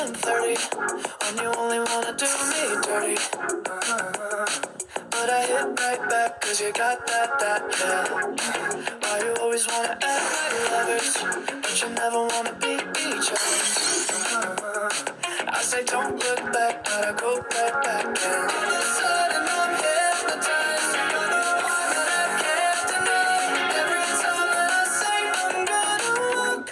1:30 when you only wanna do me dirty. But I hit right back cause you got that, yeah. Why you always wanna act like lovers, but you never wanna be each other. I say don't look back, but I go right back, yeah. All of a sudden I'm hypnotized. I don't know why, but I can't deny. Every time that I say I'm gonna walk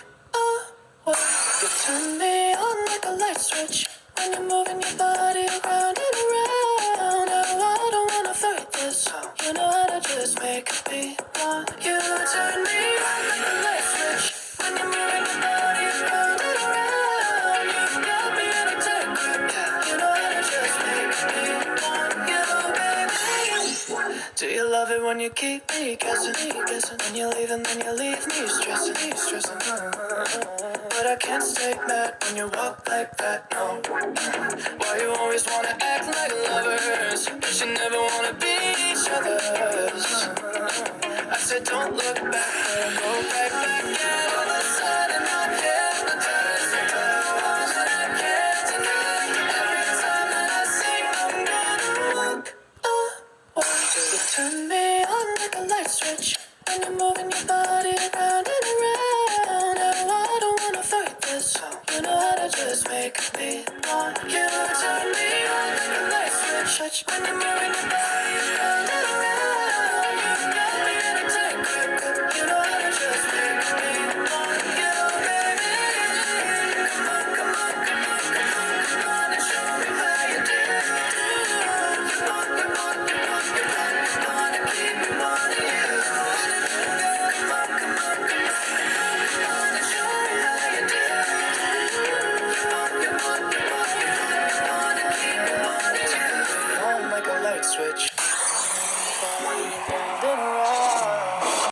away, you turn me on like a light switch when you're moving your body around and around. Oh, I don't wanna fight this. You know how to just make me want you. Turn me on like a light switch when you're moving your body around and around. You got me in a tight grip. You know how to just make me want you, baby. Do you love it when you keep me guessing? When you leave and then you leave me stressing. But I can't stay mad when you walk like that, no. Why you always wanna act like lovers, but you never wanna be each other's? I said don't look back, but go right back. And all of a sudden I'm hypnotized. But I can't deny. Every time that I say I'm gonna walk away, you turn me on like a light switch when you're moving your body around and around. Oh, I don't wanna fight this. You know how to just make me want you. Turn me on like a light switch when you're moving your body around and around. You got me in a tight grip. You know how to just make me want you, baby. Come on, come on, come on, come on, come on and show me how you do. You want, you want, you want, you want, you wanna keep me wanting you. Come on, come on, come on, come on and show me how you do. You want, you want, you want, you want, you wanna keep me wanting you. On like a light switch.